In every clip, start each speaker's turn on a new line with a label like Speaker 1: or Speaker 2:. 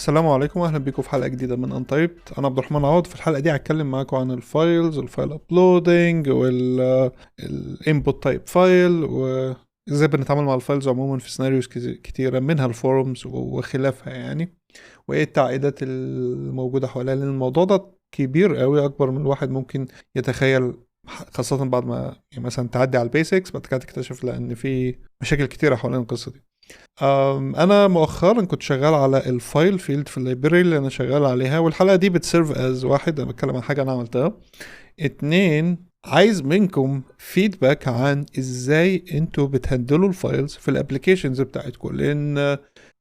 Speaker 1: السلام عليكم واهلا بيكم في حلقه جديده من انتايبت. انا عبد الرحمن عوض. في الحلقه دي هتكلم معاكم عن الفايلز والفايل ابلودنج والانبوت تايب فايل وازاي بنتعامل مع الفايلز عموما في سيناريوز كتيره منها الفورمز وخلافها يعني، وايه التعقيدات الموجوده حواليها، لان الموضوع ده كبير قوي اكبر من الواحد ممكن يتخيل، خاصه بعد ما يعني مثلا تعدي على البيسكس بعد كده تكتشف لان في مشاكل كتيره حوالين القصه دي. انا مؤخرا كنت شغال على الفايل فيلد في اللايبراري اللي انا شغال عليها، والحلقه دي بتسيرف از واحد انا بتكلم عن حاجه انا عملتها. اتنين، عايز منكم فيدباك عن ازاي انتوا بتهندلوا الفايلز في الابليكيشنز بتاعتكم، لان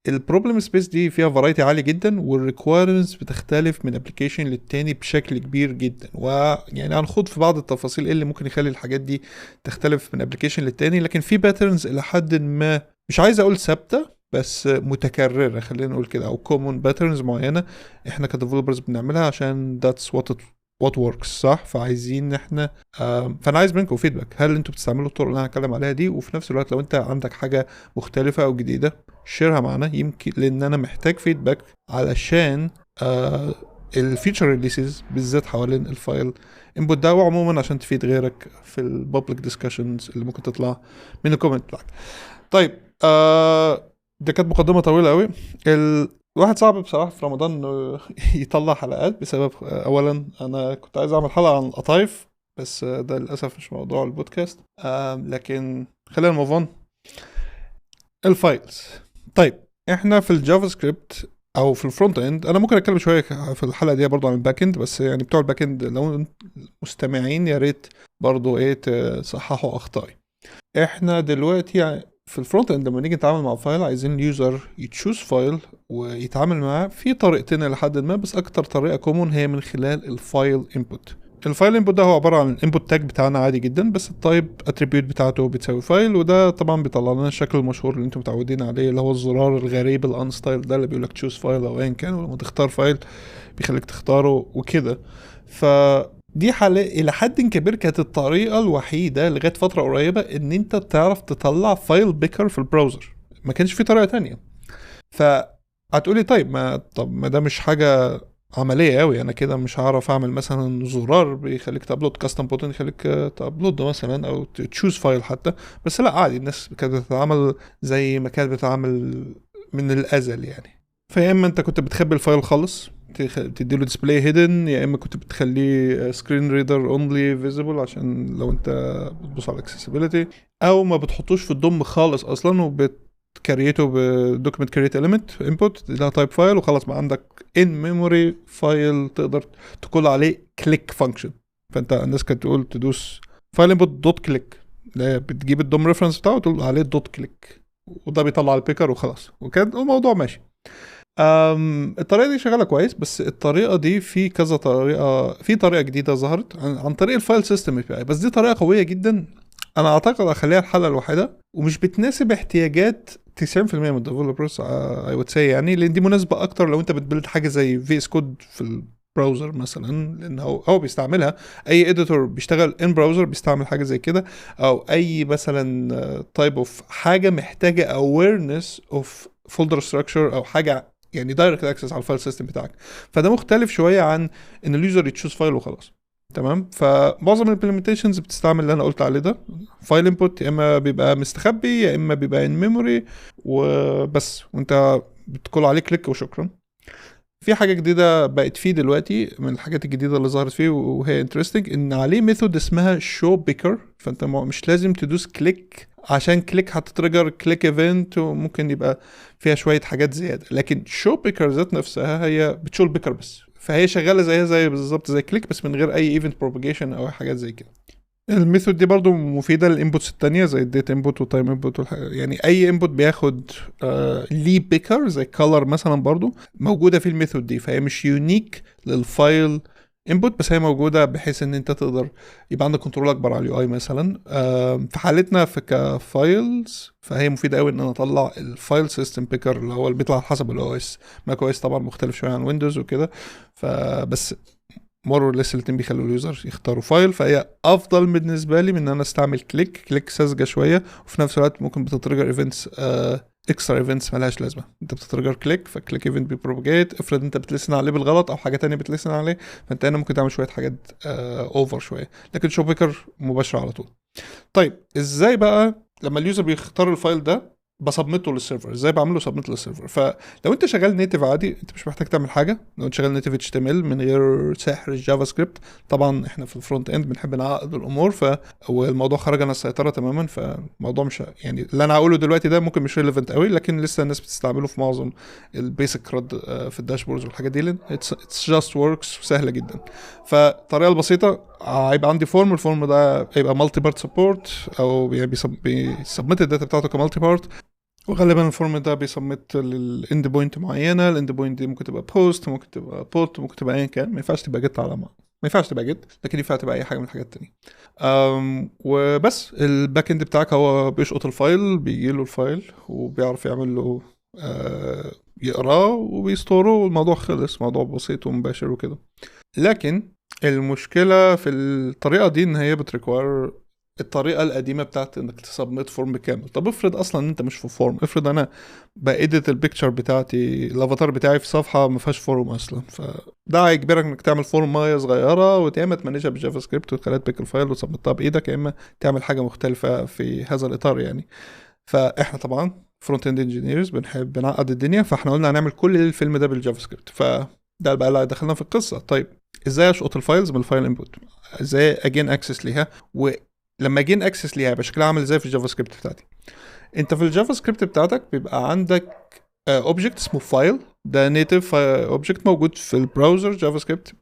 Speaker 1: البروبلم سبيس دي فيها فرايتي عالي جدا، والريكويرمنتس بتختلف من ابلكيشن للتاني بشكل كبير جدا، ويعني هنخوض في بعض التفاصيل ايه اللي ممكن يخلي الحاجات دي تختلف من ابلكيشن للتاني، لكن في باترنز الى حد ما مش عايز اقول ثابته بس متكرره، خلينا نقول كده، او كومون باترنز معينه احنا كديفلوبرز بنعملها عشان that's what works صح. فعايزين احنا فانا عايز منكم فيدباك، هل انتوا بتستعملوا الطرق اللي انا هتكلم عليها دي؟ وفي نفس الوقت لو انت عندك حاجه مختلفه او جديده شيرها معنا، يمكن لان انا محتاج فيدباك علشان الفيتشر ريليسز بالذات حوالين الفايل انبوت ده، وعموما عشان تفيد غيرك في البابليك ديسكشنز اللي ممكن تطلع من الكومنت بتاعك. طيب دي كانت مقدمه طويله قوي. الواحد صعب بصراحه في رمضان انه يطلع حلقات بسبب اولا انا كنت عايز اعمل حلقه عن القطايف، بس ده للاسف مش موضوع البودكاست. لكن خلينا موفون الفايلز. طيب احنا في الجافا سكريبت او في الفرونت اند، انا ممكن اتكلم شويه في الحلقه دي برضو عن الباك اند، بس يعني بتوع الباك اند لو مستمعين يا ريت برضو ايه تصححوا اخطائي. احنا دلوقتي يعني في الفرونت اند لما نيجي نتعامل مع فايل، عايزين اليوزر يتشوز فايل ويتعامل معاه في طريقتين لحد ما، بس اكتر طريقه كومون هي من خلال الفايل انبوت. الفايل انبوت ده هو عباره عن الانبوت تاج بتاعنا عادي جدا، بس التايب اتريبيوت بتاعته بتساوي فايل، وده طبعا بيطلع لنا الشكل المشهور اللي انتم متعودين عليه، اللي هو الزرار الغريب الانستايل ده اللي بيقول لك تشوز فايل او ايا كان، ولما تختار فايل بيخليك تختاره وكده. دي حالة إلى حد كبير كانت الطريقة الوحيدة لغاية فترة قريبة إن أنت تعرف تطلع فايل بيكر في البراوزر، ما كانش في طريقة تانية. فهتقولي طيب ما ده مش حاجة عملية قوي، أنا كده مش هعرف أعمل مثلا زرار بيخليك تابلود كاستم بوتن يخليك تابلود مثلا أو تشوز فايل حتى. بس لا، عادي الناس كانت بتتعامل زي ما كانت بتتعامل من الأزل يعني. فيا إما أنت كنت بتخبي الفايل خالص تديله ديسبلاي هيدن، يا اما كنت بتخليه سكرين ريدر اونلي فيزيبل عشان لو انت بتبص على الاكسسبيليتي، او ما بتحطوش في الضم خالص اصلا وبتكريته بدوكيمنت كريت اليمنت انبوت ده تايب فايل وخلاص، ما عندك ان ميموري فايل تقدر تقول عليه كليك فانكشن. فانت الناس كانت تقول تدوس فايل انبوت دوت كليك، بتجيب الدوم ريفرنس بتاعه وتقول عليه دوت كليك، وده بيطلع البيكر وخلاص، وكان الموضوع ماشي. الطريقة دي شغالة كويس، بس الطريقة دي في كذا طريقة، في طريقة جديدة ظهرت عن طريق الفايل سيستم API، بس دي طريقة قوية جدا. انا اعتقد اخليها الحلقة الوحيدة، ومش بتناسب احتياجات 90% من الديفلوبرز I would say يعني، لان دي مناسبة اكتر لو انت بتبلد حاجة زي VS كود في البراوزر مثلا، لان هو بيستعملها. اي اديتور بيشتغل ان براوزر بيستعمل حاجة زي كده، او اي مثلا تايب اوف حاجة محتاجة awareness of folder structure او حاجة يعني دايركت اكسس على الفايل سيستم بتاعك. فده مختلف شويه عن ان اليوزر يتشوز فايل وخلاص. تمام. فمعظم الامبلمنتيشنز بتستعمل اللي انا قلت عليه ده، فايل انبوت يا اما بيبقى مستخبي يا اما بيبقى ان ميموري وبس، وانت بتقول عليه كليك وشكرا. في حاجه جديده بقت فيه دلوقتي من الحاجات الجديده اللي ظهرت فيه وهي انترستنج، ان عليه ميثود اسمها شو بيكر. فانت مش لازم تدوس كليك عشان كليك هتتريجر كليك ايفنت، وممكن يبقى فيها شويه حاجات زياده، لكن شو بيكر ذات نفسها هي بتشو البيكر بس، فهي شغاله زي بالظبط زي كليك بس من غير اي ايفنت بروباجيشن او حاجات زي كده. الميثود دي برضو مفيدة للانبوتس التانية زي الديت انبوت والتايم انبوت يعني اي انبوت بياخد لي بيكر زي color مثلا برضو موجودة في الميثود دي، فهي مش يونيك للفايل انبوت، بس هي موجودة بحيث ان انت تقدر يبقى عندك كنترول اكبر على اليو اي مثلا. في حالتنا في كفايلز فهي مفيدة قوي ان انا اطلع الفايل سيستم بيكر اللي هو اللي بيطلع على حسب الاو اس. ماك او اس طبعا مختلف شوية عن ويندوز وكده، فبس مور لسه الاتنين بيخلوا اليوزر يختاروا فايل، فهي افضل بالنسبه لي من ان انا استعمل كليك ساذجه شويه، وفي نفس الوقت ممكن بتتريجر ايفنتس اكسترا ايفنتس ملهاش لازمه. انت بتترجر كليك، فكليك ايفنت بيبروباجيت، افرض انت بتلسن عليه بالغلط او حاجه تانية بتلسن عليه، فانت هنا ممكن تعمل شويه حاجات اوفر شويه، لكن شو بيكر مباشره على طول. طيب ازاي بقى لما اليوزر بيختار الفايل ده بسبمته للسيرفر؟ ازاي بعمله سبميت للسيرفر؟ فلو انت شغال نيتيف عادي انت مش محتاج تعمل حاجه، لو انت شغال نيتيف اتش تي ام ال من غير سحر الجافا سكريبت. طبعا احنا في الفرونت اند بنحب نعقد الامور، والموضوع خرج عن السيطره تماما، فالموضوع مش يعني اللي انا هقوله دلوقتي ده ممكن مش ريليفنت قوي، لكن لسه الناس بتستعمله في معظم البيسك رد في الداشبوردز والحاجات دي، لان اتس جاست وركس وسهله جدا. فالطريقه البسيطه هيبقى عندي فورم، الفورم ده هيبقى مالتي بارت سبورت، او بيسبمت الداتا بتاعته كمالتي بارت، وغالبا الفورم ده بيسمت للاند بوينت معينه. الاند بوينت دي ممكن تبقى بوست، ممكن تبقى بوت، ممكن تبقى ايا كان، ما ينفعش تبقى جيت على ما ينفعش تبقى جيت، لكن ينفع تبقى اي حاجه من الحاجات التانية. وبس الباك اند بتاعك هو بيشقط الفايل، بيجي له الفايل وبيعرف يعمل له يقراه وبيستوره، والموضوع خلص، موضوع بسيط ومباشر وكده. لكن المشكله في الطريقه دي ان هي بتريكوار الطريقه القديمه بتاعت انك تسبميت فورم كامل. طب افرض اصلا انت مش في فورم، افرض انا بايديت البيكتشر بتاعتي، الافاتار بتاعي في صفحه ما فيهاش فورم اصلا، فده هيجبرك انك تعمل فورم ميه صغيره، ويا اما تمانجها بالجافا سكريبت وتخليها تبيك الفايل وتسبمتها بايدك، يا اما تعمل حاجه مختلفه في هذا الاطار يعني. فاحنا طبعا فرونت اند انجينيرز بنحب نعقد الدنيا، فاحنا قلنا هنعمل كل الفيلم ده بالجافا سكريبت. فده بقى اللي دخلنا في القصه. طيب ازاي اشقط الفايلز من الفايل انبوت؟ ازاي اجين اكسس ليها؟ ولما اجين اكسس ليها يبقى شكلها عامل ازاي في الجافا سكريبت بتاعتي؟ انت في الجافا سكريبت بتاعتك بيبقى عندك اوبجكت اسمه فايل، ده نيتيف اوبجكت موجود في البراوزر جافا سكريبت.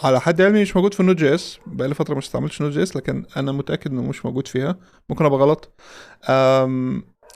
Speaker 1: على حد علمي مش موجود في النود جي اس، بقالي فتره ما استعملتش نود جي اس، لكن انا متاكد انه مش موجود فيها، ممكن ابقى غلط.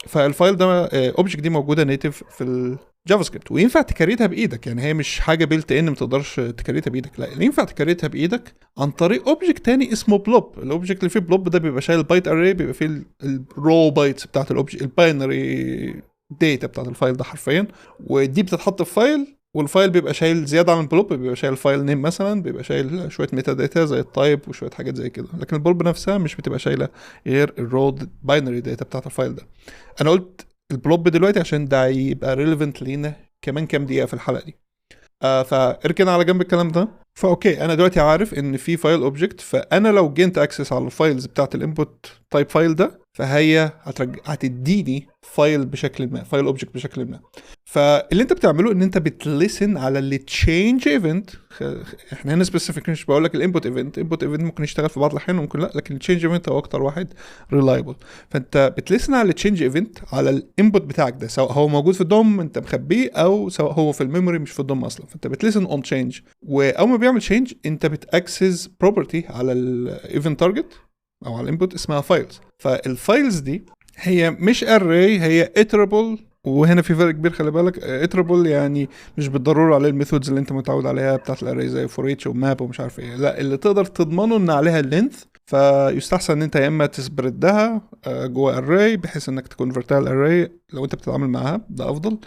Speaker 1: فالفايل ده اوبجكت دي موجوده نيتيف في الجافا سكريبت، وينفع تكريتها بايدك، يعني هي مش حاجه بيلت ان ما تقدرش تكريتها بايدك، لا ينفع تكريتها بايدك عن طريق اوبجكت تاني اسمه بلوب. الاوبجكت اللي فيه بلوب ده بيبقى شايل بايت اري، بيبقى فيه الرو بايتس بتاعت الاوبجكت، الباينري داتا بتاعت الفايل ده حرفيا، ودي بتتحط في فايل، والفايل بيبقى شايل زياده عن البلوب، بيبقى شايل فايل نيم مثلا، بيبقى شايل شويه ميتا داتا زي التايب وشويه حاجات زي كده، لكن البلوب نفسها مش بتبقى شايله غير الرو باينري داتا بتاعت الفايل ده. انا قلت البلوب دلوقتي عشان ده يبقى ريليفنت لينا كمان كام دقيقه في الحلقه دي. فاركن على جنب الكلام ده. فاوكي انا دلوقتي عارف ان في فايل اوبجكت، فانا لو جيت اكسس على الفايلز بتاعت الانبوت تايب فايل ده، فهي هتديني فايل بشكل ما، فايل اوبجكت بشكل ما. فاللي انت بتعمله ان انت بتلسن على اللي تشينج ايفنت. احنا هنا سبيسيفيك، مش بقول لك الانبوت ايفنت، الانبوت ايفنت ممكن يشتغل في بعض الاحيان وممكن لا، لكن التشينج ايفنت هو اكتر واحد ريلايبل. فانت بتلسن على التشينج ايفنت على الانبوت بتاعك ده، سواء هو موجود في الدوم انت مخبيه، او سواء هو في الميموري مش في الدوم اصلا، فانت بتلسن اون تشينج. واول ما بيعمل تشينج انت بتاكسس بروبرتي على الايفنت تارجت او على الانبوت اسمها فايلز. فالفايلز دي هي مش اري، هي iterable. وهنا في فرق كبير، خلي بالك iterable يعني مش بالضروره على الميثودز اللي انت متعود عليها بتاعت الاري زي فور ايتش وماب ومش عارف ايه، لا اللي تقدر تضمنه ان عليها اللينث. فيستحسن ان انت يا اما تسبردها جوه اري بحيث انك تكونفرتها الاري لو انت بتتعامل معاها، ده افضل،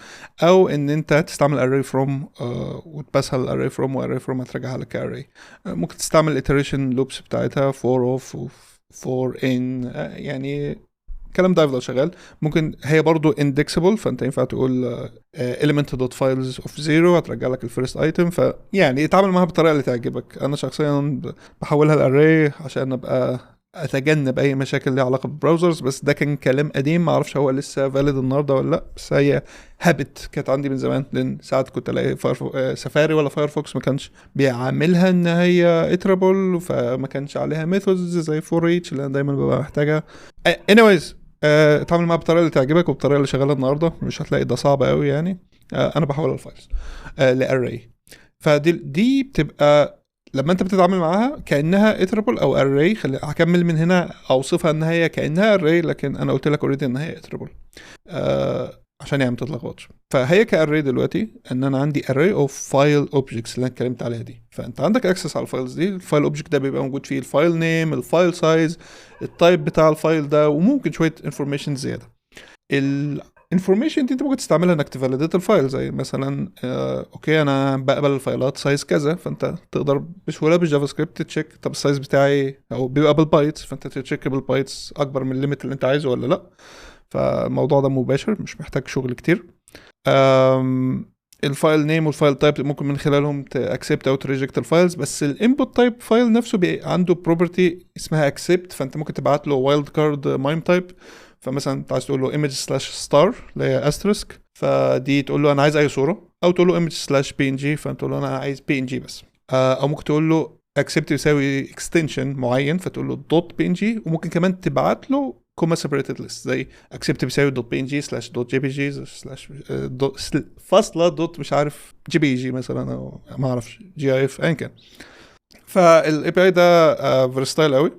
Speaker 1: او ان انت تستعمل array from وتباسها الاري from، واري from هترجعها لك array. ممكن تستعمل iteration loops بتاعتها for off و for in، يعني الكلام ده يفضل شغال. ممكن هي برضو indexable، فانت ينفع تقول element.files of 0 هترجع لك الفيرست ايتم. فيعني اتعامل معاها بالطريقه اللي تعجبك. انا شخصيا بحولها الاري عشان ابقى اتجنب اي مشاكل ليها علاقه بالبراوزرز، بس ده كان كلام قديم، ما اعرفش هو لسه فاليد النهارده ولا لا، بس هي هابت كانت عندي من زمان، لان ساعات كنت الاقي سفاري ولا فايرفوكس ما كانش بيعاملها ان هي اترابل، فما كانش عليها ميثودز زي فور ايتش اللي انا دايما ببقى محتاجها. anyways اتعامل معاها بالطريقه اللي تعجبك وبالطريقه اللي شغاله النهارده، مش هتلاقي ده صعب قوي يعني. انا بحول الفايلز لاري. فدي بتبقى لما انت بتتعامل معاها كانها iterable او array. هكمل من هنا اوصفها ان هي كانها array، لكن انا قلت لك اوريدي ان هي iterable عشان يعني ما تتلخبطش. فهي كاري دلوقتي ان انا عندي array of file objects اللي انا اتكلمت عليها دي. فانت عندك اكسس على الفايلز دي، الفايل اوبجكت ده بيبقى موجود فيه الفايل نيم، الفايل سايز، التايب بتاع الفايل ده، وممكن شويه انفورميشن زياده. الانفورميشن دي انت ممكن تستعملها انك تفاليديت الفايل، زي مثلا اوكي انا بقبل الفايلات سايز كذا، فانت تقدر بسهوله بالجافا سكريبت تشيك طب السايز بتاعي او بيبقى بالبايتس، فانت تشيك بالبايتس اكبر من الليميت اللي انت عايزه ولا لا. فالموضوع ده مباشر مش محتاج شغل كتير. الفايل نيم والفايل تايب ممكن من خلالهم تاكسبت او تريجكت الفايلز، بس الانبوت تايب فايل نفسه عنده بروبرتي اسمها اكسبت، فانت ممكن تبعت له وايلد كارد مايم تايب. فمثلا انت عايز تقول له image/star اللي هي asterisk، فدي تقول له انا عايز اي صوره، او تقول له image/png فانت تقول له انا عايز png بس. او ممكن تقول له accept يساوي اكستنشن معين فتقول له .png، وممكن كمان تبعت له كوما separated list زي accept بيساوي .png/.jpg/ فاصلة مش عارف .jpg مثلا، او ما اعرفش gif ايا كان. فالاي بي اي ده فيرستايل قوي،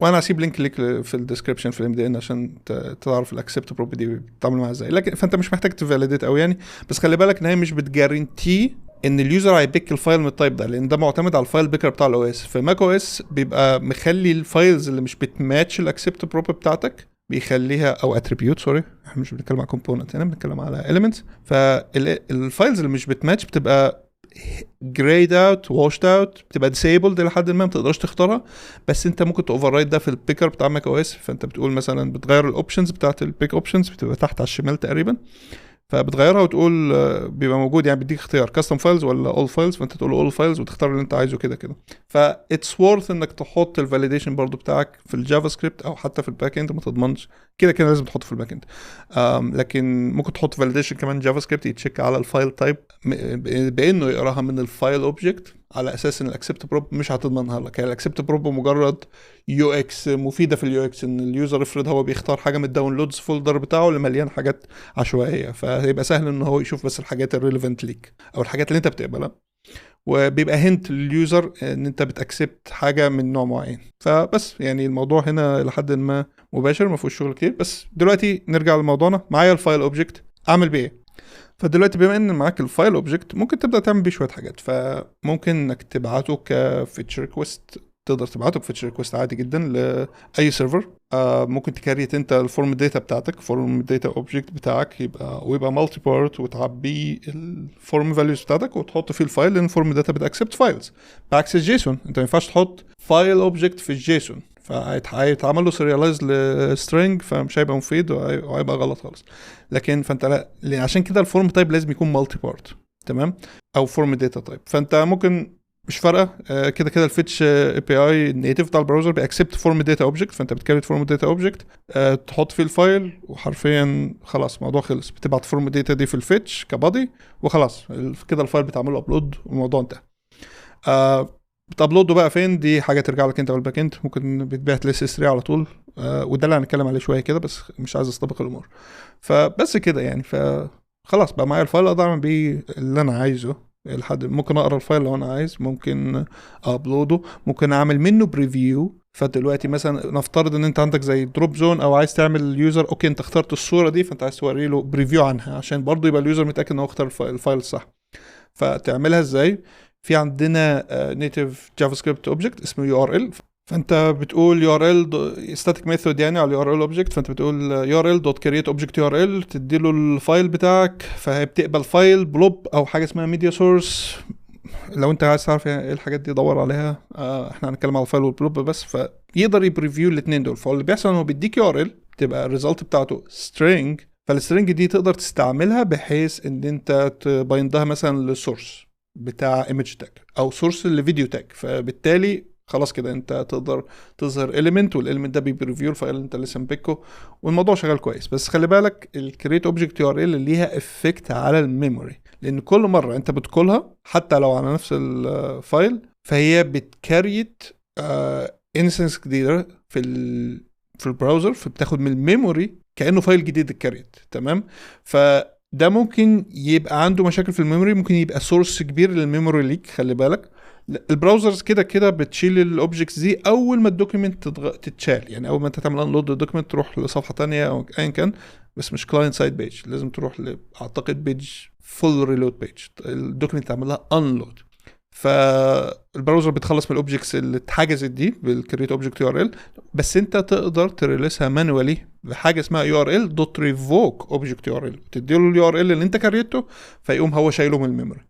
Speaker 1: وانا هسيب لينك ليك في الديسكربشن في الام دي ان عشان تعرف الاكسبت بروبرتي بتتعامل معاها ازاي. لكن فانت مش محتاج تفاليديت قوي يعني، بس خلي بالك ان هي مش بتجارنتي ان اليوزر هيبيك الفايل من التايب ده، لان ده معتمد على الفايل بيكر بتاع الاو اس. في ماك او اس بيبقى مخلي الفايلز اللي مش بتماتش الاكسبت بروبرتي بتاعتك بيخليها، او اتريبيوت سوري، احنا مش بنتكلم على كومبوننت هنا، بنتكلم على اليمنتس. فالفايلز اللي مش بتماتش بتبقى جريد اوت واشد اوت، بتبقى ديسيبلد لحد ما تقدرش تختارها، بس انت ممكن تاوفر رايت ده في البيكر بتاع ماك او اس. فانت بتقول مثلا بتغير الاوبشنز بتاعت البيك اوبشنز، بتبقى تحت على الشمال تقريبا، فبتغيرها وتقول بيبقى موجود يعني بيديك اختيار كاستم فايلز ولا اول فايلز، فانت تقول اول فايلز وتختار اللي انت عايزه كده كده. فاتس وورث انك تحط الفاليديشن برضو بتاعك في الجافا سكريبت او حتى في الباك اند، ما تضمنش كده كده لازم تحطه في الباك اند. لكن ممكن تحط فاليديشن كمان جافا سكريبت يتشيك على الفايل تايب بانه يقراها من الفايل اوبجكت، على اساس ان الاكسبت بروب مش هتضمنها لك. يعني الاكسبت بروب مجرد يو اكس مفيده في اليو اكس، ان اليوزر افرض هو بيختار حاجه من الداونلودز فولدر بتاعه اللي مليان حاجات عشوائيه، فهيبقى سهل ان هو يشوف بس الحاجات الريليفنت ليك او الحاجات اللي انت بتقبلها، وبيبقى هنت لليوزر ان انت بتاكسبت حاجه من نوع معين. فبس يعني الموضوع هنا لحد ما مباشر، ما فيهوش شغل كتير. بس دلوقتي نرجع لموضوعنا. معايا الفايل اوبجكت، اعمل بيه ايه؟ فدلوقتي بما ان معاك الفايل اوبجكت ممكن تبدا تعمل بيه شويه حاجات. فممكن انك تبعته كفيتشر ريكوست، تقدر تبعته بفيتشر ريكوست عادي جدا لاي سيرفر. ممكن تكريت انت الفورم داتا بتاعتك، فورم داتا اوبجكت بتاعك ويبقى مالتي بارت، وتعبيه الفورم فاليوز بتاعتك وتحط فيه الفايل، لان الفورم داتا بتاكسبت فايلز. بعكس الجيسون، انت ما ينفعش تحط فايل اوبجكت في الجيسون، فهيتعمل له سيريالايز لسترينج، فمش هيبقى مفيد وهيبقى غلط خالص. لكن فانت عشان كده الفورم تايب لازم يكون مالتي بارت، تمام، او فورم داتا تايب. فانت ممكن مش فارقه كده كده الفيتش اي بي اي النيتف بتاع البراوزر بيأكسبت فورم داتا اوبجكت، فانت بتكريت فورم داتا اوبجكت تحط فيه الفايل، وحرفيا خلاص الموضوع خلص. بتبعت فورم داتا دي في الفيتش كبادي وخلاص كده الفايل بتعمله ابلود والموضوع انتهى. بتابلوده بقى فين؟ دي حاجه ترجع لك انت والباك اند. ممكن بيتبعت لس 3 على طول، وده اللي هنتكلم عليه شويه كده، بس مش عايز استبق الامور. فبس كده يعني، فخلاص بقى معايا الفايل اقدر اعمل بيه اللي انا عايزه. لحد ممكن اقرا الفايل لو انا عايز، ممكن ابلوده، ممكن اعمل منه بريفيو. فدلوقتي مثلا نفترض ان انت عندك زي دروب زون، او عايز تعمل اليوزر اوكي انت اخترت الصوره دي، فانت عايز توري له بريفيو عنها عشان برضو يبقى اليوزر متاكد ان هو اختار الفايل الصح. فتعملها ازاي؟ في عندنا نيتيف جافا سكريبت اوبجكت اسمه يو ار ال. فانت بتقول يو ار ال ستاتيك ميثود يعني على يو ار ال اوبجكت، فانت بتقول يو ار ال دوت كرييت اوبجكت يو ار ال، تدي له الفايل بتاعك، فهي بتقبل فايل بلوب او حاجه اسمها ميديا سورس. لو انت عايز تعرف ايه الحاجات دي دور عليها. احنا هنتكلم على الفايل والبلوب بس. فيقدر يبريفيو الاثنين دول. فاللي بيحصل انه بيديك يو ار ال، بتبقى الريزلت بتاعته سترينج، فالسترينج دي تقدر تستعملها بحيث ان انت تبايندها مثلا للسورس بتاع ايمج تاج او سورس لفيديو تاج. فبالتالي خلاص كده انت تقدر تظهر اليمنت، والاليمنت ده بيريفيو الفايل اللي انت لسه مبيكه، والموضوع شغال كويس. بس خلي بالك الكريت اوبجكت يو ار ال ليها افكت على الميموري، لان كل مره انت بتكولها حتى لو على نفس الفايل، فهي بتكريت انستنس جديده في البراوزر، فبتاخد من الميموري كانه فايل جديد اتكريت، تمام. فده ممكن يبقى عنده مشاكل في الميموري، ممكن يبقى سورس كبير للميموري ليك. خلي بالك البراوزرز كده كده بتشيل الاوبجكتس دي اول ما الدوكيمنت تتشال. يعني اول ما انت تعمل انلود الدوكيمنت تروح لصفحه تانية او ايا كان، بس مش كلاينت سايد بيج، لازم تروح اعتقد بيج فول ريلود بيج، الدوكيمنت تعملها انلود. فالبراوزر بتخلص من الاوبجكتس اللي اتحجزت دي بالكريت اوبجكت يو ار ال، بس انت تقدر تريليسها مانوالي بحاجه اسمها يو ار ال دوت ريفوك اوبجكت يو ار ال، تديله اليو ار ال اللي انت كريته، فيقوم هو شايله من الميموري.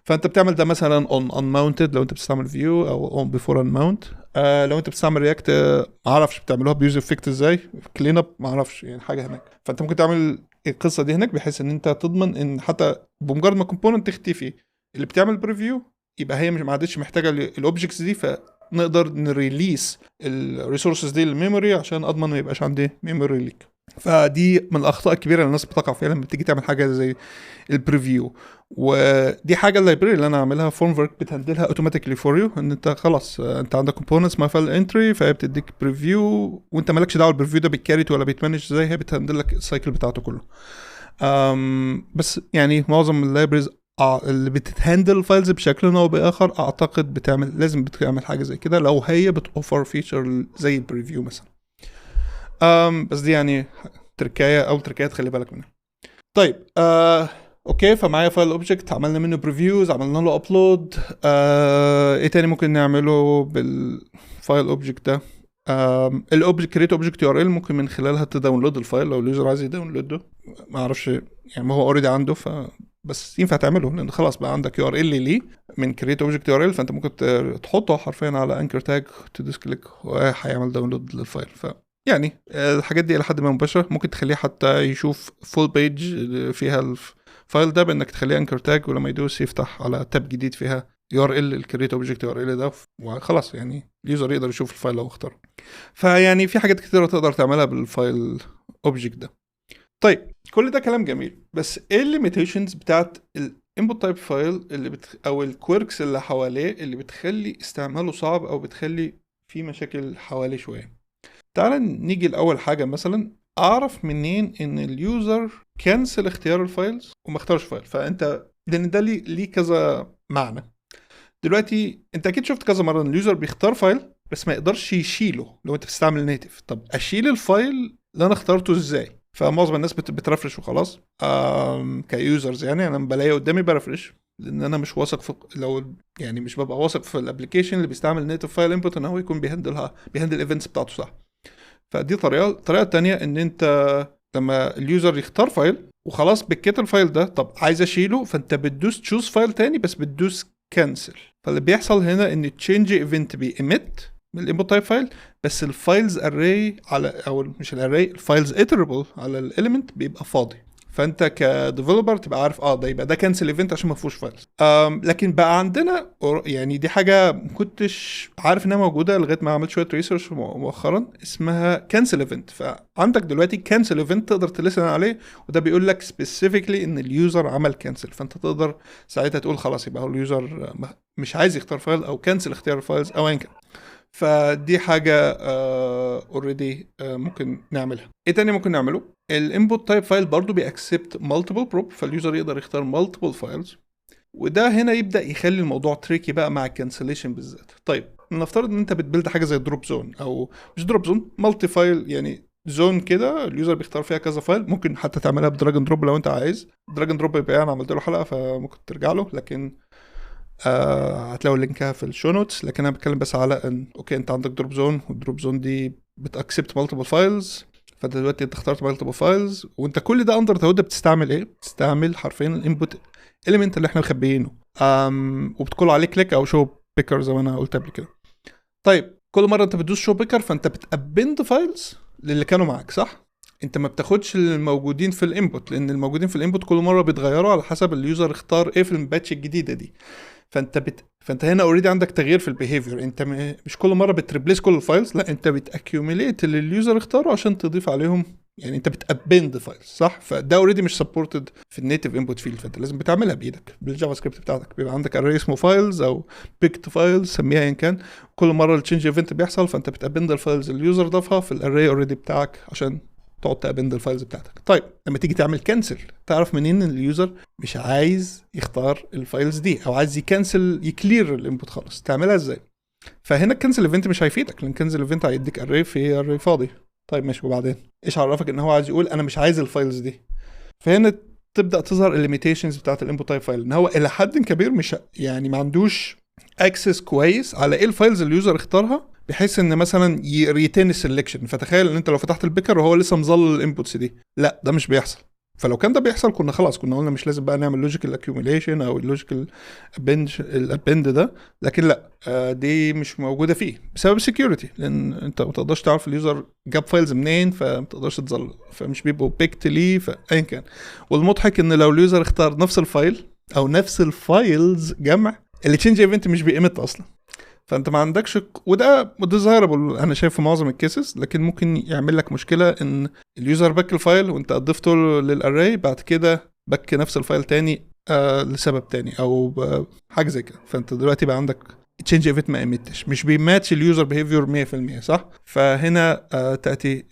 Speaker 1: فانت بتعمل ده مثلا on unmounted لو انت بتستعمل view، او on before unmount، لو انت بتستعمل رياكت ما اعرفش بتعملوها بيوز افكت ازاي، كلين اب ما اعرفش يعني حاجه هناك. فانت ممكن تعمل القصه دي هناك بحيث ان انت تضمن ان حتى بمجرد ما كومبوننت تختفي اللي بتعمل بريفيو يبقى هي مش ما عادتش محتاجه الاوبجكتس دي، فنقدر نريليس الريسورسز دي للميموري عشان اضمن ما يبقاش عندي ميموري ليك. فدي من الاخطاء الكبيره اللي الناس بتقع فيها لما بتيجي تعمل حاجه زي البريفيو. ودي حاجه اللايبراري اللي انا عاملها فورم ورك بتهندلها اوتوماتيكلي فور يو، ان انت خلاص انت عندك كومبوننتس ما فايل انتري فهي بتديك بريفيو وانت مالكش دعوه البريفيو ده بيتكاريت ولا بيتمانج ازاي، هي بتهندل لك السايكل بتاعته كله. بس يعني معظم اللايبرز اللي بتهندل الفايلز بشكل او باخر اعتقد لازم بتعمل حاجه زي كده لو هي بتوفر فيتشر زي البريفيو مثلا. بس دي يعني تركايه او تركايه تخلي بالك منها. طيب اوكي، فمعايا فايل اوبجكت عملنا منه بريفيوز، عملنا له ابلود. ايه تاني ممكن نعمله بالفايل اوبجكت ده؟ الاوبجكت كريت اوبجكت يو ار ال ممكن من خلالها تداونلود الفايل لو اليوزر عايز يداونلوده. ما اعرفش يعني ما هو اوريدي عنده بس ينفع تعمله لان خلاص بقى عندك يو ار ال ليه من كريت اوبجكت يو ار ال، فانت ممكن تحطه حرفيا على انكر تاج تدوس كليك وهيعمل داونلود للفايل. يعني الحاجات دي الى حد ما مباشره، ممكن تخليه حتى يشوف فول بيج فيها الفايل ده بانك تخليه انكر تاج، ولما يدوس يفتح على تاب جديد فيها يو ار ال الكريت اوبجكت يو ار ال ده، وخلاص يعني اليوزر يقدر يشوف الفايل لو اختاره. فيعني في حاجات كتيره تقدر تعملها بالفايل اوبجكت ده. طيب كل ده كلام جميل، بس ايه الليميتيشنز بتاعت الانبوت تايب فايل او الكويركس اللي حواليه اللي بتخلي استعماله صعب او بتخلي في مشاكل حواليه شويه؟ تعال نيجي لأول حاجة، مثلا أعرف منين إن اليوزر كانسل اختيار الفايلز وما اختارش فايل. فأنت لأن ده ليه كذا معنى. دلوقتي أنت أكيد شفت كذا مرة إن اليوزر بيختار فايل بس ما يقدرش يشيله لو أنت بتستعمل نيتف. طب أشيل الفايل اللي أنا اخترته إزاي؟ فمعظم الناس بترفرش وخلاص. كيوزرز يعني أنا بلاقي قدامي برفرش لأن أنا مش واثق في لو يعني مش ببقى واثق في الابلكيشن اللي بيستعمل نيتف فايل انبوت إن هو يكون بيهندل الايفنتس بتاعته صح. فدي الطريقه التانية ان انت لما اليوزر يختار فايل وخلاص بكيت الفايل ده، طب عايز اشيله، فانت بتدوس تشوز فايل تاني بس بتدوس كانسل. فاللي بيحصل هنا ان تشينج ايفنت بيميت من الانبوت تايب فايل، بس الفايلز اري على او مش الاري الفايلز اتربل على الاليمنت بيبقى فاضي. فانت كديفلوبر تبقى عارف ده يبقى ده كانسل ايفنت عشان ما فيهوش فايلز. لكن بقى عندنا يعني دي حاجه ما كنتش عارف انها موجوده لغايه ما عملت شويه ريسيرش مؤخرا، اسمها كانسل ايفنت. فعندك دلوقتي كانسل ايفنت تقدر تلسن عليه، وده بيقول لك سبيسيفيكلي ان اليوزر عمل كانسل، فانت تقدر ساعتها تقول خلاص يبقى هو اليوزر مش عايز يختار فايل او كانسل اختيار الفايلز او ايا كان. فدي حاجة اوريدي ممكن نعملها. ايه تاني ممكن نعمله؟ الانبوت تايب فايل برضو بيأكسبت مالتيبل بروب، فاليوزر يقدر يختار مالتيبل فايلز، وده هنا يبدأ يخلي الموضوع تريكي بقى مع الكانسليشن بالذات. طيب نفترض ان انت بتبلد حاجة زي دروب زون او مش دروب زون، مالتي فايل يعني زون كده اليوزر بيختار فيها كذا فايل. ممكن حتى تعملها بدراج دروب لو انت عايز. دراج دروب يبقى انا عملت له حلقة فممكن ترجع له، لكن هتلاقوا اللينكها في الشو نوتس. لكن انا بتكلم بس على ان اوكي انت عندك دروب زون، والدروب زون دي بتاكسبت مالتيبل فايلز، فانت دلوقتي انت اخترت مالتيبل فايلز، وانت كل ده اندر ذا بتستعمل ايه؟ بتستعمل حرفيا الانبوت اليمنت اللي احنا مخبيينه، وبتقول عليه كليك او شو بيكر زي ما انا قلت قبل كده. طيب كل مره انت بتدوس شو بيكر فانت بتابند فايلز للي كانوا معاك صح؟ انت ما بتاخدش الموجودين في الانبوت، لان الموجودين في الانبوت كل مره بيتغيروا على حسب اليوزر اختار ايه في الباتش الجديده دي. فانت هنا اوريدي عندك تغيير في البيهيفير. انت مش كل مره بتريبليس كل الفايلز، لا انت بتاكيوميليت اللي اليوزر اختاره عشان تضيف عليهم، يعني انت بتابند فايلز صح. فده اوريدي مش سبورتد في النيتيف انبوت فيلد، فانت لازم بتعملها بايدك بالجافا سكريبت بتاعتك. بيبقى عندك اري اسمه فايلز او بيكت فايلز سميها ايا كان، كل مره التشينج ايفنت بيحصل فانت بتابند الفايلز اللي اليوزر ضافها في الاري اوريدي بتاعك عشان تقعد تابند الفايلز بتاعتك. طيب لما تيجي تعمل كانسل تعرف منين ان اليوزر مش عايز يختار الفايلز دي او عايز يكنسل يكلير الانبوت خالص؟ تعملها ازاي؟ فهنا الكنسل ايفنت مش هيفيدك، لان الكنسل ايفنت هيديك اري في اري فاضي. طيب ماشي، وبعدين ايش عرفك ان هو عايز يقول انا مش عايز الفايلز دي؟ فهنا تبدا تظهر الليميتيشنز بتاعت الانبوت تايب فايل، ان هو الى حد كبير مش يعني ما عندوش اكسس كويس على ايه الفايلز اللي اليوزر اختارها، بحيث ان مثلا يريتين السلكشن. فتخيل ان انت لو فتحت البيكر وهو لسه مظلل الانبوتس دي، لا ده مش بيحصل. فلو كان ده بيحصل كنا خلاص كنا قلنا مش لازم بقى نعمل لوجيكال اكيوميليشن او اللوجيكال الابند ده. لكن لا، دي مش موجوده فيه بسبب السكيورتي، لان انت ما تقدرش تعرف اليوزر جاب فايلز منين، فما تقدرش تظل، فمش بيبقوا بيكت ليه فايا كان. والمضحك ان لو اليوزر اختار نفس الفايل او نفس الفايلز جمع، اللي تشينج ايفنت مش بيقيمت اصلا. فانت ما عندكش وده ديزايربل انا شايف في معظم الكيسز، لكن ممكن يعمل لك مشكله ان اليوزر بك الفايل وانت اضفته للاري، بعد كده بك نفس الفايل تاني لسبب تاني او حاجه زي كده. فانت دلوقتي بقى عندك تشينج ايفنت ما ايمتش، مش بيماتش اليوزر بيهيفير 100%، صح؟ فهنا تاتي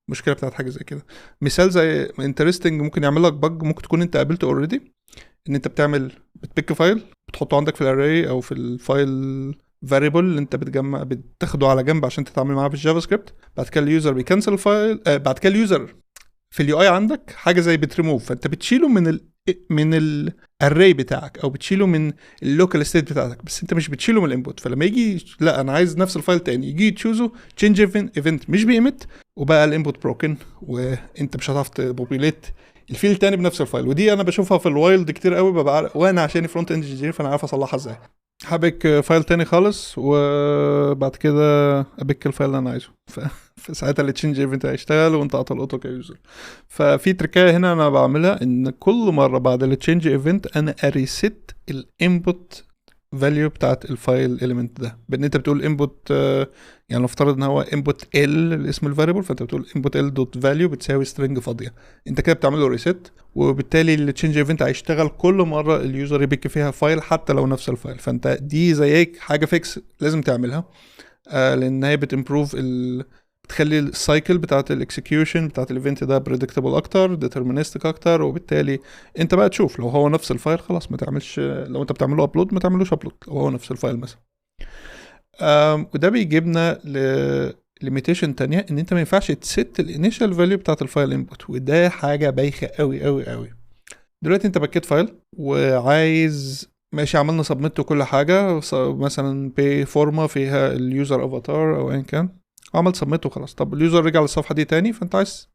Speaker 1: المشكله بتاعت حاجه زي كده. مثال زي انترستنج ممكن يعمل لك بج ممكن تكون انت قابلته اوريدي، ان انت بتبيك فايل بتحطه عندك في الاري او في الفايل variable اللي انت بتاخده على جنب عشان تتعامل معاه في الجافا سكريبت. بعد كده اليوزر بيكنسل الفايل، بعد كده اليوزر في اليو اي عندك حاجه زي بتريموف، فانت بتشيله من الاري بتاعك او بتشيله من اللوكال ستيت بتاعتك، بس انت مش بتشيله من الانبوت. فلما يجي لا انا عايز نفس الفايل تاني، يجي تشوزه تشينج ايفنت مش بيمت، وبقى الانبوت بروكن، وانت مش هتعرف تبوبيليت الفيل تاني بنفس الفايل. ودي انا بشوفها في الوايلد كتير قوي، ببقى وانا عشان فرونت اند انجينير فانا عارف اصلحها ازاي. هبك فايل تاني خالص وبعد كده ابك الفايل اللي انا عايزه في ساعتها التشينج ايفنت هيشتغل وانت قطع الاوتو كيوزر. ففي تركايه هنا انا بعملها، ان كل مره بعد التشينج ايفنت انا اريست الانبوت فاليو بتاعت الفايل اليمنت ده، بان انت بتقول انبوت يعني نفترض ان هو انبوت ال اسم الفاريبل، فانت بتقول انبوت ال دوت فاليو بتساوي سترينج فاضيه. انت كده بتعمل له ريست، وبالتالي التشينج ايفنت هيشتغل كل مره اليوزر يبيك فيها فايل حتى لو نفس الفايل. فانت دي زيك حاجه فيكس لازم تعملها، لان هي بتمبروف بتخلي السايكل بتاعت الاكسكيوشن بتاعت الايفنت ده بريدكتبل اكتر، ديترمينستيك اكتر. وبالتالي انت بقى تشوف لو هو نفس الفايل خلاص ما تعملش، لو انت بتعمله ابلود ما تعملوش ابلود لو هو نفس الفايل مثلا. وده بيجيبنا ليميتيشن تانية، ان انت ما ينفعش تست الانيشال فاليو بتاعت الفايل انبوت، وده حاجه بايخه قوي قوي قوي. دلوقتي انت بكيت فايل وعايز ماشي، عملنا سبميت وكل حاجه، مثلا بي فورما فيها اليوزر افاتار او ايا كان، عملت سبميت وخلاص. طب اليوزر رجع للصفحه دي تاني، فانت عايز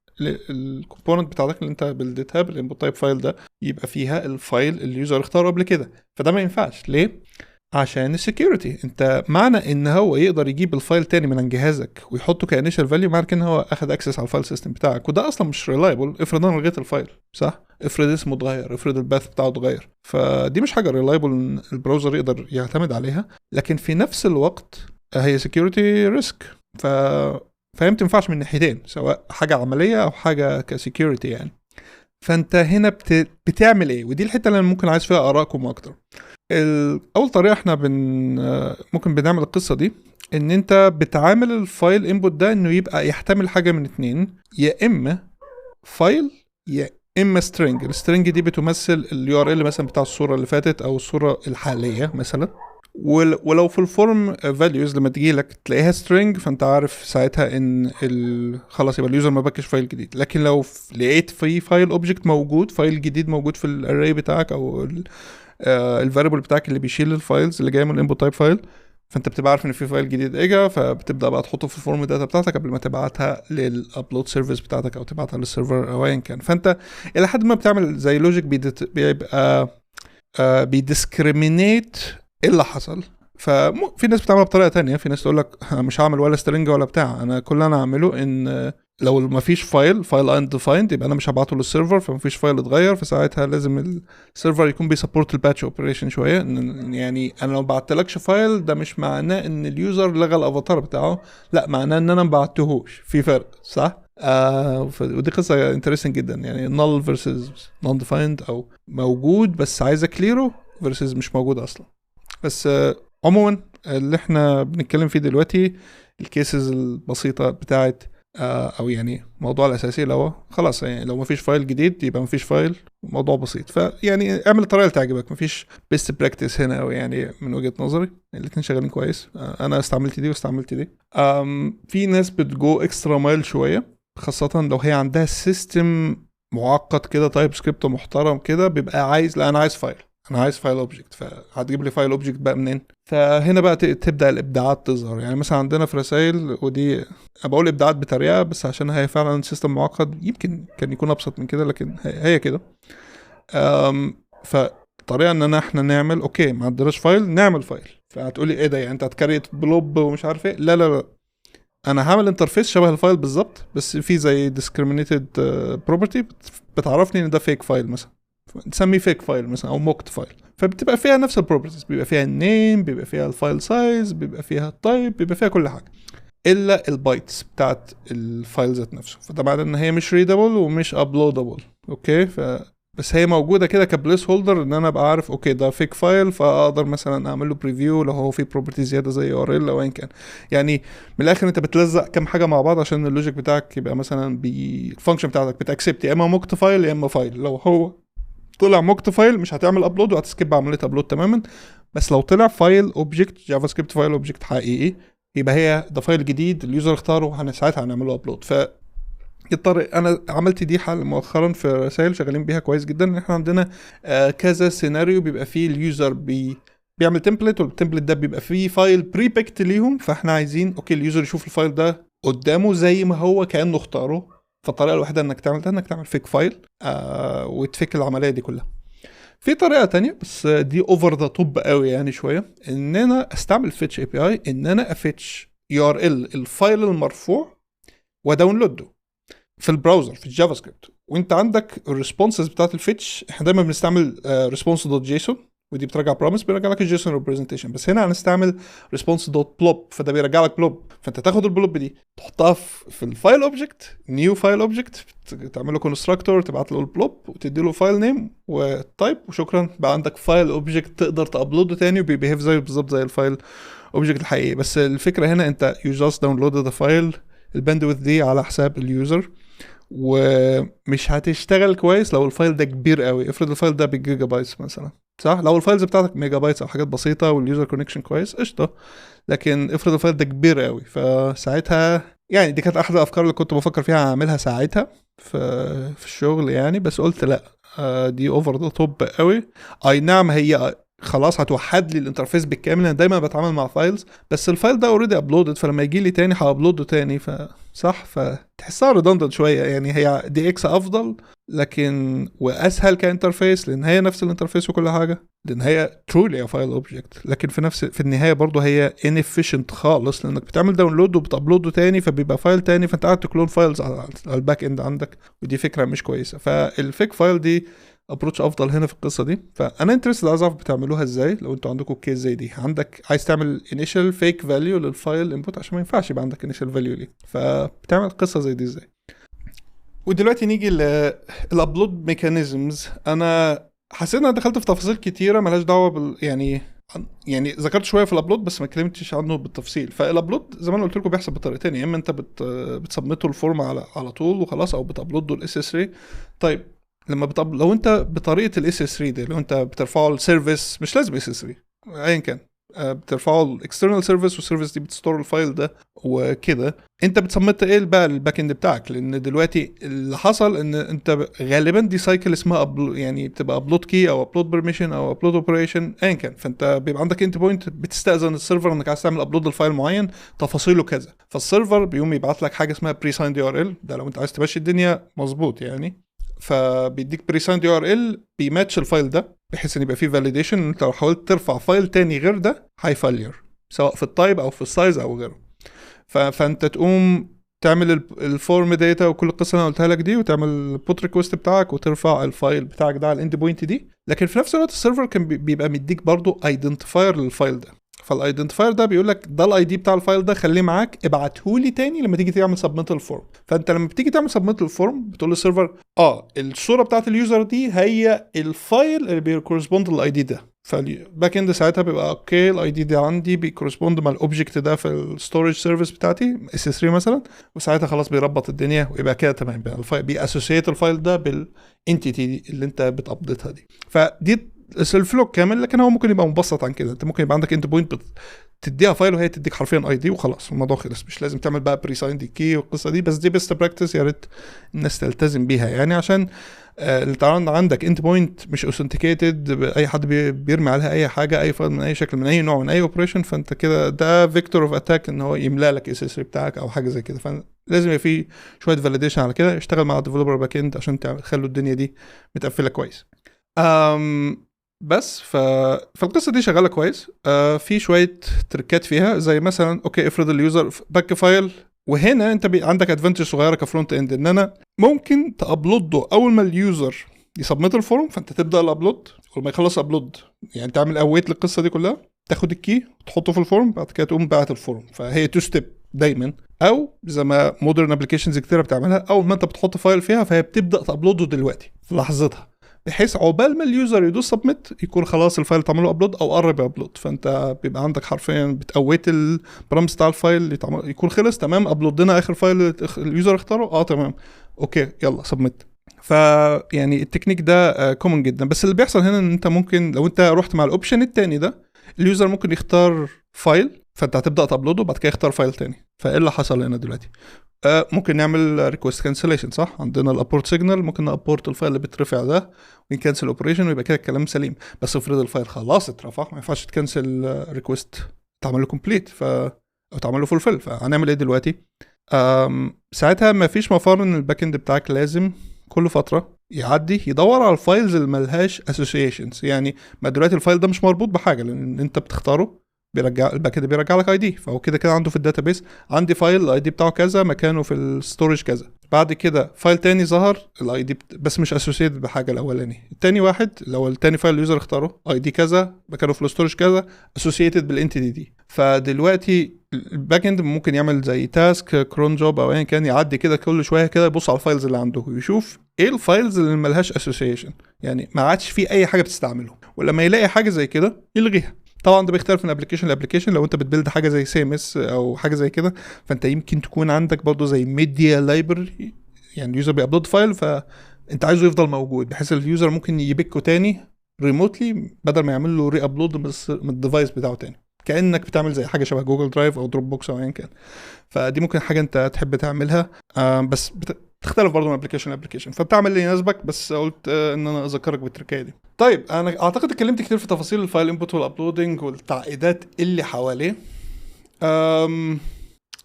Speaker 1: الكومبوننت بتاعتك اللي انت بلدتها بالانبوت تايب فايل ده يبقى فيها الفايل اللي اليوزر اختاره قبل كده. فده ما ينفعش ليه؟ عشان السكيورتي. انت معنى ان هو يقدر يجيب الفايل تاني من جهازك ويحطه كانيشال فاليو، معنى ان هو اخد اكسس على الفايل سيستم بتاعك، وده اصلا مش ريلايبل. افرض انا لغيت الفايل، صح؟ افرض اسمه اتغير، افرض الباث بتاعه اتغير، فدي مش حاجه ريلايبل ان البراوزر يقدر يعتمد عليها. لكن في نفس الوقت هي سكيورتي ريسك، فهي ما تنفعش من ناحيتين، سواء حاجه عمليه او حاجه كسكيورتي يعني. فانت هنا بتعمل ايه؟ ودي الحته اللي انا ممكن عايز فيها ارائكم اكتر. اول طريقه احنا ممكن بنعمل القصه دي، ان انت بتعامل الفايل انبوت ده انه يبقى يحتمل حاجه من اتنين، يا اما فايل يا اما سترينج. السترينج دي بتمثل اليو ار ال مثلا بتاع الصوره اللي فاتت او الصوره الحاليه مثلا. ولو في الفورم فاليوز لما تجي لك تلاقيها string، فانت عارف ساعتها ان خلاص يبقى اليوزر ما باكش فايل جديد. لكن لو لقيت في فايل اوبجكت موجود، فايل جديد موجود في الاري بتاعك او الفاريبل بتاعك اللي بيشيل الفايلز اللي جايه من الانبوت تايب فايل، فانت بتبقى عارف ان في فايل جديد اجا، فبتبدا بقى تحطه في الفورم داتا بتاعتك قبل ما تبعتها للابلود سيرفيس بتاعتك او تبعتها للسيرفر او ايا كان. فانت الى حد ما بتعمل زي لوجيك بيبقى بيديسكريمينيت ايه اللي حصل. ففي ناس بتعملها بطريقه تانية، في ناس تقول لك مش هعمل ولا سترينج ولا بتاع، انا كل اللي انا اعمله ان لو ما فيش فايل undefined يبقى انا مش هبعته للسيرفر، فما فيش فايل اتغير، فساعتها لازم السيرفر يكون بيسبورت الباتش اوبريشن شويه. يعني انا لو بعتلكش فايل ده مش معناه ان اليوزر لغى الافاتار بتاعه، لا معناه ان انا ما بعتهوش، في فرق، صح؟ ودي قصه انترستنج جدا، يعني null versus non-defined، او موجود بس عايز اكليره versus مش موجود اصلا. بس عموما اللي احنا بنتكلم فيه دلوقتي الكيسز البسيطه بتاعت او يعني الموضوع الاساسي لو خلاص يعني لو مفيش فايل جديد يبقى مفيش فايل، موضوع بسيط. فيعني اعمل الطريقه اللي تعجبك، مفيش بيست براكتس هنا، او يعني من وجهه نظري الاثنين شغالين كويس. انا استعملت دي واستعملت دي. في ناس بتجو اكسترا مايل شويه، خاصه لو هي عندها سيستم معقد كده تايب سكريبت محترم كده، بيبقى عايز لا انا عايز فايل، انا عايز فايل اوبجكت، فهتجيب لي فايل اوبجكت بقى منين؟ فهنا بقى تبدا الابداعات تظهر. يعني مثلا عندنا في رسائل، ودي انا بقول ابداعات بطريقه بس عشان هي فعلا سيستم معقد، يمكن كان يكون ابسط من كده لكن هي كده. فطريقه ان احنا نعمل اوكي ما عندناش فايل، نعمل فايل. فهتقولي ايه ده يعني انت هتكريت بلوب ومش عارف ايه؟ لا لا لا، انا هعمل انترفيس شبه الفايل بالظبط، بس في زي discriminated property بتعرفني ان ده فيك فايل مثلا، نسميه فيك فايل مثلا او موكت فايل. فبتبقى فيها نفس البروبرتيز، بيبقى فيها النيم، بيبقى فيها الفايل سايز، بيبقى فيها التايب، بيبقى فيها كل حاجه الا البايتس بتاعت الفايل ذات نفسه. فده معناه ان هي مش ريدابل ومش ابلودابل. اوكي، بس هي موجوده كده كبليس هولدر ان انا ابقى عارف اوكي ده فيك فايل، فاقدر مثلا اعمل له بريفيو لو هو في بروبرتي زياده زي ار ال او ايا كان. يعني من الاخر انت بتلزق كام حاجه مع بعض عشان اللوجيك بتاعك يبقى مثلا الفانكشن بتاعتك بتاكسبت يا اما موكت فايل يا اما فايل. لو هو طلع موكت فايل مش هتعمل ابلود وهتسكيب عمليه ابلود تماما، بس لو طلع فايل اوبجكت جافا سكريبت فايل اوبجكت حقيقي يبقى هي ده فايل جديد اليوزر اختاره، ساعتها هنعمله ابلود. يضطر انا عملت دي حل مؤخرا في رسائل شغالين بيها كويس جدا، ان احنا عندنا كذا سيناريو بيبقى فيه اليوزر بيعمل تمبلت، والتمبلت ده بيبقى فيه فايل بري بيكت ليهم، فاحنا عايزين اوكي اليوزر يشوف الفايل ده قدامه زي ما هو كانه اختاره. فالطريقه الوحيده انك تعمل ده انك تعمل فيك فايل وتفك العمليه دي كلها. في طريقه تانية بس دي اوفر ذا توب قوي يعني شويه، ان انا استعمل فيتش اي بي اي، ان انا افتش يو ار ال الفايل المرفوع وداونلوده في البراوزر في الجافا سكريبت. وانت عندك الريسبونسز بتاعت الفيتش، احنا دايما بنستعمل ريسبونس دوت جيسون، ودي بترجع بروميس بيرجع لك الجيسون ريبريزنتيشن، بس هنا هنستعمل ريسبونس دوت بلوب، فده بيرجع لك بلوب. فانت تاخد البلوب دي تحطها في الفايل اوبجكت، نيو فايل اوبجكت، تعمل له كونستراكتور، تبعت له البلوب وتدي له فايل نيم وتايب، وشكرا بقى عندك فايل اوبجكت تقدر تابلوده تاني وبيبيهيف زي بالظبط زي الفايل اوبجكت الحقيقي. بس الفكره هنا انت يو جاست داونلود ذا فايل، الباندويث دي على حساب اليوزر، ومش هتشتغل كويس لو الفايل ده كبير قوي. افرض الفايل ده بالجيجا بايتس مثلا، صح؟ لو الفايلز بتاعتك ميجا بايتس او حاجات بسيطه واليوزر كونكشن كويس قشطه، لكن افرض الفايل ده كبير قوي، فساعتها يعني دي كانت احد الافكار اللي كنت بفكر فيها اعملها ساعتها في الشغل يعني، بس قلت لا دي اوفر ذا توب قوي. اي نعم هي خلاص هتوحد لي الانترفيس بالكامل، انا دايما بتعامل مع فايلز، بس الفايل ده اوريدي ابلودد، فلما يجي لي تاني هابلوده تاني، صح؟ فتحسها ريدندنت شويه يعني. هي دي اكس افضل لكن واسهل كانترفيس لان هي نفس الانترفيس وكل حاجه، لان هي ترولي فايل اوبجكت، لكن في النهايه برضه هي inefficient خالص لانك بتعمل داونلود وبتابلوده تاني فبيبقى فايل تاني، فانت قاعد تكلون فايلز على الباك اند عندك، ودي فكره مش كويسه. فالفيك فايل دي ابروتش افضل هنا في القصه دي. فانا انترستد عايز اعرف بتعملوها ازاي لو انتوا عندكم كيس زي دي، عندك عايز تعمل انيشال فيك فاليو للفايل انبوت عشان ما ينفعش يبقى عندك انيشال فاليو ليه، فبتعمل قصه زي دي ازاي. ودلوقتي نيجي للابلود ميكانيزمز. انا حسيت ان انا دخلت في تفاصيل كتيره ملهاش دعوه يعني ذكرت شويه في الابلود بس ما اتكلمتش عنه بالتفصيل. فالابلود زي ما انا قلت لكم بيحصل بطريقتين، يا اما انت بتسبمته الفورم على طول وخلاص، او بتابلوده الاس اس 3. طيب لو انت بطريقه الاس اس 3 دي، لو انت بترفعه السيرفيس مش لازم اس اس 3 ايا كان، بترفعه الاكسترنال سيرفيس والسيرفيس دي بتستور الفايل ده وكده، انت بتسمت ايه بقى الباك اند بتاعك؟ لان دلوقتي اللي حصل ان انت غالبا دي سايكل اسمها يعني بتبقى ابلود كي او ابلود بيرميشن او ابلود اوبريشن ايا كان. فانت بيبقى عندك انت بوينت بتستاذن السيرفر انك عايز تعمل ابلود الفايل معين تفاصيله كذا، فالسيرفر بيقوم يبعت لك حاجه اسمها بري سايند يو ار ال، ده لو انت عايز تمشي الدنيا مظبوط يعني. فبيديك بري سايند يو ار ال بيماتش الفايل ده بحيث ان يبقى فيه فاليديشن ان انت لو حاولت ترفع فايل تاني غير ده هيفالير سواء في التايب او في السايز او غيره. فانت تقوم تعمل الفورم داتا وكل القصه اللي انا قلتها لك دي، وتعمل البوت ريكوست بتاعك وترفع الفايل بتاعك ده على الاند بوينت دي. لكن في نفس الوقت السيرفر كان بيبقى مديك برضو ايدنتيفاير للفايل ده، فالايدنتيفاير ده بيقول لك ده الاي دي بتاع الفايل ده خليه معاك ابعته لي تاني لما تيجي تعمل سبميت الفورم. فانت لما بتيجي تعمل سبميت الفورم بتقول للسيرفر الصوره بتاعت اليوزر دي هي الفايل اللي بيكورسبوند للاي دي ده، فالباك اند ساعتها بيبقى اوكي الاي دي ده عندي بيكورسبوند مع الاوبجكت ده في الستورج سيرفيس بتاعتي اس اس 3 مثلا، وساعتها خلاص بيربط الدنيا ويبقى كده تمام بقى الفايل بياسوسيت الفايل ده بالانتيتي اللي انت بتابديتها دي. فدي الفلو كامل، لكن هو ممكن يبقى مبسط عن كده. انت ممكن يبقى عندك اند بوينت تديها فايل وهي تديك حرفيا اي دي وخلاص الموضوع خلص. مش لازم تعمل بقى بري سايند كي والقصه دي، بس دي بيست براكتس يا ريت الناس تلتزم بيها يعني، عشان اللي طبعا عندك انت بوينت مش اوثنتيكيتد، اي حد بيرمي عليها اي حاجه، اي فايل من اي شكل من اي نوع من اي اوبريشن، فانت كده ده فيكتور اوف اتاك ان هو يملا لك اس اس بتاعك او حاجه زي كده. فلازم يبقى في شويه فاليديشن على كده، اشتغل مع ديفلوبر باك اند عشان تخلوا الدنيا دي متقفله كويس. بس فالقصه دي شغاله كويس. في شويه تريكات فيها، زي مثلا اوكي افرض اليوزر باك فايل، وهنا انت عندك ادفانتج صغيره كفرونت اند، ان انا ممكن تابلوده اول ما اليوزر يسبميت الفورم، فانت تبدا الابلود ولما يخلص ابلود يعني تعمل اويت للقصه دي كلها، تاخد الكي وتحطه في الفورم، بعد كده تقوم باعت الفورم. فهي تو ستيب دايما، او زي ما مودرن ابلكيشنز كتيره بتعملها، اول ما انت بتحط فايل فيها فهي بتبدا تابلوده دلوقتي في لحظتها، بحيث عقبال ما اليوزر يدوس سبميت يكون خلاص الفايل اتعمل له ابلود او قرب ابلود. فانت بيبقى عندك حرفيا بتقويت البرامج بتاع الفايل يكون خلص تمام، ابلودنا اخر فايل اليوزر اختاره، تمام اوكي يلا سبميت. فيعني التكنيك ده كومن جدا. بس اللي بيحصل هنا ان انت ممكن لو انت رحت مع الاوبشن التاني ده، اليوزر ممكن يختار فايل، فانت هتبدا تابلوده وبعد كده يختار فايل تاني. فايه اللي حصل هنا دلوقتي؟ ممكن نعمل ريكوست كانسليشن، صح؟ عندنا الابورت سيجنال، ممكن نابورت الفايل اللي بيترفع ده ونكنسل اوبريشن ويبقى كده الكلام سليم. بس افرض الفايل خلاص اترفع، ما ينفعش تكنسل ريكوست تعمل له كومبليت او تعمل له فولفيل. فهنعمل ايه دلوقتي؟ ساعتها ما فيش مفر ان الباك اند بتاعك لازم كل فتره يعدي يدور على الفايلز اللي ملهاش اسوسيشنز. يعني ما دلوقتي الفايل ده مش مربوط بحاجه، لان انت بتختاره بيرجع الباك اند بيرجع لك اي دي، فهو كده كده عنده في الداتابيس عندي فايل الاي دي بتاعه كذا، مكانه في الستورج كذا. بعد كده فايل تاني ظهر الاي دي بس مش اسوسييتد بحاجه الاولاني، التاني واحد لو التاني فايل اليوزر اختاره اي دي كذا مكانه في الستورج كذا اسوسييتد بالانتيتي دي. فدلوقتي الباك اند ممكن يعمل زي تاسك كرون جوب او ايا كان، يعدي كده كل شويه كده يبص على الفايلز اللي عنده ويشوف ايه الفايلز اللي ملهاش اسوسيشن، يعني ما عادش في اي حاجه بتستعمله، ولما يلاقي حاجه زي كده يلغيها. طبعا ده بيختلف من ابلكيشن لابلكيشن. لو انت بتبيلد حاجه زي سي ام اس او حاجه زي كده، فانت يمكن تكون عندك برضو زي ميديا لايبرري، يعني اليوزر بيابلود فايل فانت عايزه يفضل موجود، بحيث اليوزر ممكن يبيكه تاني ريموتلي بدل ما يعمل له ري ابلود من الديفايس بتاعه تاني، كانك بتعمل زي حاجه شبه جوجل درايف او دروب بوكس او ايا كان. فدي ممكن حاجه انت تحب تعملها، بس تختلف برضه من ابلكيشن لابلكيشن، فبتعمل اللي يناسبك. بس قلت ان انا اذكرك بالتركيه دي. طيب انا اعتقد اتكلمت كتير في تفاصيل الفايل انبوت والابلودنج والتعقيدات اللي حواليه.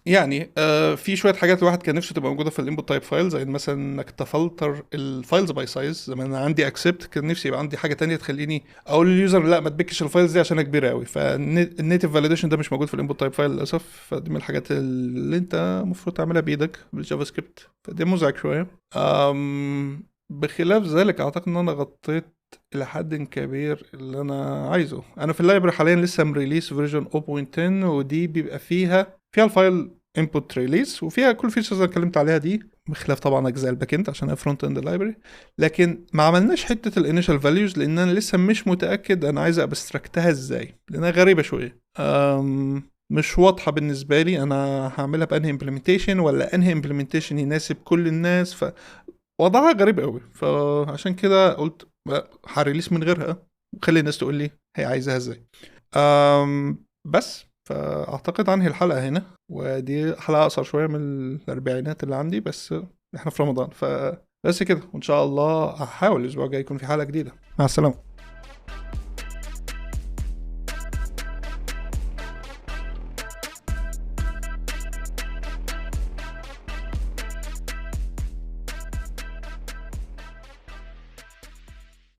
Speaker 1: يعني في شويه حاجات الواحد كان نفسه تبقى موجوده في الانبوت تايب فايل، زي مثلا انك تفلتر الفايلز باي سايز. زي ما انا عندي اكسبت، كان نفسي يبقى عندي حاجه تانية تخليني اقول لليوزر لا ما تبكش الفايلز دي عشانها كبيره قوي. فالنيتيف فاليديشن ده مش موجود في الانبوت تايب فايل للاسف. فدي من الحاجات اللي انت المفروض تعملها بايدك بالجافا سكريبت، فدي مزعج شويه. بخلاف ذلك اعتقد ان انا غطيت الى حد كبير اللي انا عايزه. انا في اللايبرري حاليا لسه مريليس فيرجن 0.10، ودي بيبقى فيها الفايل input release وفيها كل فيتشرز اللي اتكلمت عليها دي، بخلاف طبعا اجزاء الباك اند عشان هي فرونت اند لايبرري. لكن ما عملناش حته الانيشال فاليوز لان انا لسه مش متاكد انا عايز ابستراكتها ازاي، لانها غريبه شويه. مش واضحه بالنسبه لي انا هعملها بانهي امبلمنتيشن، ولا انهي امبلمنتيشن يناسب كل الناس، فوضعها غريب قوي. فعشان كده قلت هريليس من غيرها وخلي الناس تقول لي هي عايزاها ازاي. بس فاعتقد انهي الحلقه هنا، ودي حلقه اقصر شويه من الاربعينات اللي عندي، بس احنا في رمضان فبس كده. وان شاء الله هحاول الاسبوع الجاي يكون في حلقه جديده. مع السلامه.